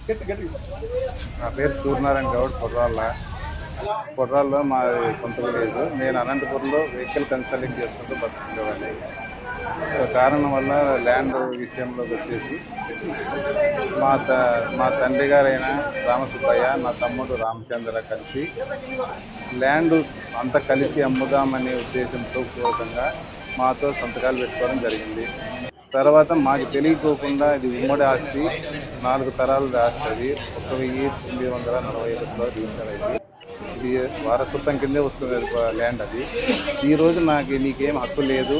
నా పేరు సూర్యనారాయణ గౌడ్ పొర్రాల్లో మా సొంత విలేజ్. నేను అనంతపురంలో వెహికల్ కన్సల్టింగ్ చేసుకుంటూ బతుకునేవాడిని. కారణం వల్ల ల్యాండ్ విషయంలోకి వచ్చేసి మా తండ్రి గారైన రామసుబ్బయ్య, నా తమ్ముడు రామచంద్ర కలిసి ల్యాండ్ అంతా కలిసి అమ్ముదామనే ఉద్దేశంతో పూర్వకంగా మాతో సంతకాలు పెట్టుకోవడం జరిగింది. తర్వాత మాకు తెలియకోకుండా ఇది ఉమ్మడి ఆస్తి, 4 తరాల ఆస్తి. అది 1945లో రిజిస్టర్ అయింది. ఇది వారసత్వం కిందే వస్తుంది ల్యాండ్. అది ఈరోజు నీకేం హక్కు లేదు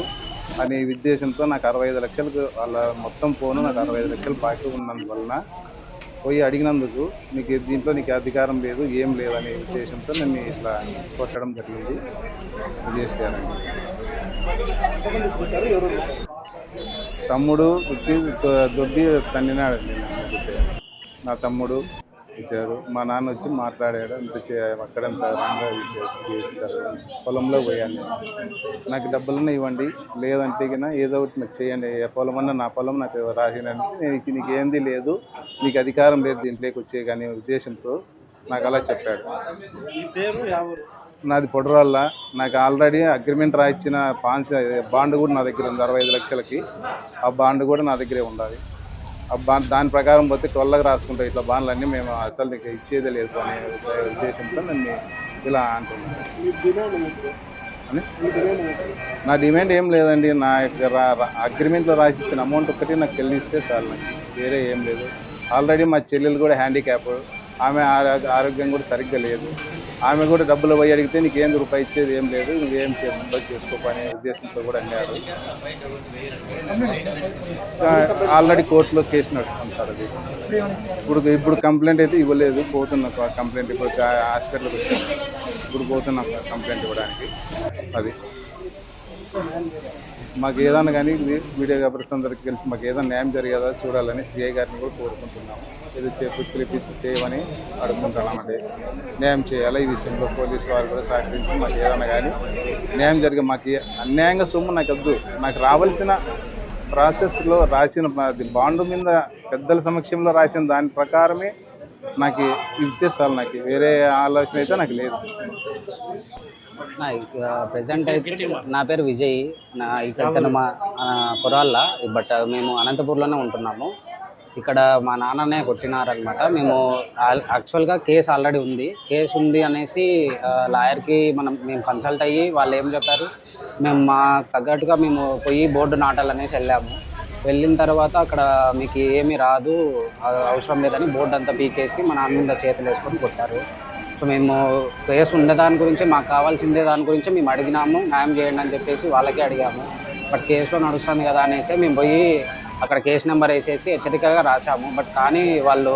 అనే ఉద్దేశంతో నాకు 65 లక్షలకు వాళ్ళ మొత్తం పోను నాకు 65 లక్షలు బాకీ ఉన్నందువలన పోయి అడిగినందుకు దీంట్లో నీకు అధికారం లేదు, ఏం లేదు అనే ఉద్దేశంతో నన్ను ఇట్లా కొట్టడం జరిగింది. చేశారండి. తమ్ముడు వచ్చి దొడ్డి తన్నినాడండి. నా తమ్ముడు వచ్చారు, మా నాన్న వచ్చి మాట్లాడాడు. అక్కడంత రంగా చేశారు. పొలంలో పోయాను. నాకు డబ్బులన్నా ఇవ్వండి, లేదంటే కన్నా ఏదో ఒకటి నాకు చేయండి, ఏ పొలం అన్నా నా పొలం నాకు రాసినండి, నీకు ఏంది లేదు, నీకు అధికారం లేదు దీంట్లోకి వచ్చే కానీ ఉద్దేశంతో నాకు అలా చెప్పాడు. నాది పొడరాళ్ళ. నాకు ఆల్రెడీ అగ్రిమెంట్ రాయించిన బాండ్ కూడా నా దగ్గర ఉంది 65 లక్షలకి. ఆ బాండ్ కూడా నా దగ్గరే ఉండాలి. దాని ప్రకారం పోతే కొల్లగా రాసుకుంటాం ఇట్లా బాండ్లన్నీ. మేము అసలు నీకు ఇచ్చేదే లేదు అనే ఉద్దేశంతో నన్ను ఇలా అంటున్నాను. నా డిమాండ్ ఏం లేదండి. నా అగ్రిమెంట్లో రాసి ఇచ్చిన అమౌంట్ ఒక్కటి నాకు చెల్లిస్తే చాలు. నాకు వేరే ఏం లేదు. ఆల్రెడీ మా చెల్లెలు కూడా హ్యాండిక్యాప్, ఆమె ఆరోగ్యం కూడా సరిగ్గా లేదు. ఆమె కూడా డబ్బులు పోయి అడిగితే నీకు ఏం రూపాయి ఇచ్చేది ఏం లేదు, నువ్వేం చేసుకోపనే ఉద్దేశంతో కూడా అన్నారు. ఆల్రెడీ కోర్టులో కేసు నడుస్తుంది సార్. అది ఇప్పుడు కంప్లైంట్ అయితే ఇవ్వలేదు, పోతున్నా కంప్లైంట్. ఇప్పుడు హాస్పిటల్కి వచ్చాను, ఇప్పుడు పోతున్నా కంప్లైంట్ ఇవ్వడానికి. అది మాకు ఏదైనా కానీ మీడియా పర్సన్ అందరికి కలిసి మాకు ఏదైనా న్యాయం జరిగేదా చూడాలని సిఐ గారిని కూడా కోరుకుంటున్నాము. ఏదో పిలిపించి చేయమని అడుగుకుంటున్నామండి. న్యాయం చేయాలి. ఈ విషయంలో పోలీసు వారు కూడా సహకరించి మాకు ఏదైనా కానీ న్యాయం జరిగే, మాకు అన్యాయంగా సొమ్ము నాకు వద్దు. నాకు రావాల్సిన ప్రాసెస్లో రాసిన బాండు మీద పెద్దల సమక్షంలో రాసిన దాని ప్రకారమే నాకు ఇస్తే చాలు. నాకు వేరే ఆలోచన అయితే నాకు లేదు. ప్రజెంట్ అయితే నా పేరు విజయ్. ఇక్కడ మా కొరాళ్ళ, బట్ మేము అనంతపూర్లోనే ఉంటున్నాము. ఇక్కడ మా నాన్ననే కొట్టినారనమాట. మేము యాక్చువల్గా కేసు ఆల్రెడీ ఉంది. కేసు ఉంది అనేసి లాయర్కి మేము కన్సల్ట్ అయ్యి వాళ్ళు ఏం చెప్పారు, మేము మా తగ్గట్టుగా మేము పోయి బోర్డు నాటాలనేసి వెళ్ళాము. వెళ్ళిన తర్వాత అక్కడ మీకు ఏమీ రాదు, అవసరం లేదని బోర్డు అంతా పీకేసి మా నాన్న మీద చేతులు వేసుకొని కొట్టారు. సో మేము కేసు ఉండే దాని గురించి, మాకు కావాల్సిందే దాని గురించి మేము అడిగినాము, న్యాయం చేయండి అని చెప్పేసి వాళ్ళకే అడిగాము. బట్ కేసులో నడుస్తుంది కదా అనేసి మేము పోయి అక్కడ కేసు నెంబర్ వేసేసి హెచ్చరికగా రాసాము. బట్ కానీ వాళ్ళు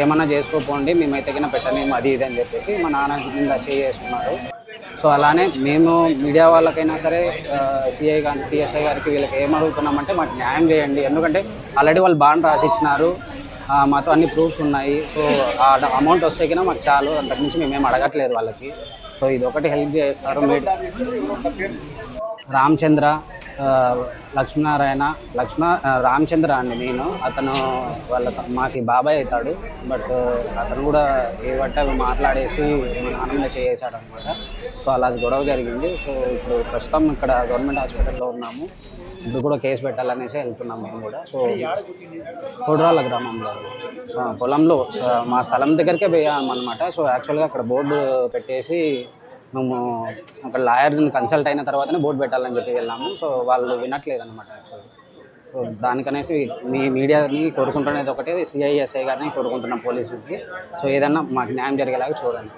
ఏమన్నా చేసుకోపోండి, మేమైతే కింద పెట్టలేము అది ఇది అని చెప్పేసి మా నాన్న మీద చేసుకున్నారు. సో అలానే మేము మీడియా వాళ్ళకైనా సరే సిఐ గారికి, పిఎస్ఐ గారికి, వీళ్ళకి ఏమడుగుతున్నామంటే మాకు న్యాయం చేయండి. ఎందుకంటే ఆల్రెడీ వాళ్ళు బాండ్ రాసి ఇచ్చినారు, మాతో అన్ని ప్రూఫ్స్ ఉన్నాయి. సో ఆ అమౌంట్ వస్తే కింద మాకు చాలు, అంతకుమించి మేమేం అడగట్లేదు వాళ్ళకి. సో ఇది ఒకటి హెల్ప్ చేస్తారు. రామచంద్ర, లక్ష్మీనారాయణ, రామచంద్ర అండి నేను. అతను మాకు బాబాయ్ అవుతాడు. బట్ అతను కూడా ఏవట్టే అవి మాట్లాడేసి మా నాన్న చేసాడు అనమాట. సో అలా గొడవ జరిగింది. సో ఇప్పుడు ప్రస్తుతం ఇక్కడ గవర్నమెంట్ హాస్పిటల్లో ఉన్నాము. ఇప్పుడు కూడా కేసు పెట్టాలనేసి వెళ్తున్నాం మేము కూడా. సో కొడరాళ్ళ గ్రామంలో పొలంలో మా స్థలం దగ్గరికే పోయామన్నమాట. సో యాక్చువల్గా అక్కడ బోర్డు పెట్టేసి మేము అక్కడ లాయర్ని కన్సల్ట్ అయిన తర్వాతనే బోర్డు పెట్టాలని చెప్పి వెళ్ళాము. సో వాళ్ళు వినట్లేదు అనమాట యాక్చువల్గా. సో దానికనేసి మీ మీడియాని కోరుకుంటున్నది ఒకటే, సిఐఎస్ఐ గారిని కోరుకుంటున్నాం, పోలీసులకి. సో ఏదన్నా మాకు న్యాయం జరిగేలాగా చూడండి.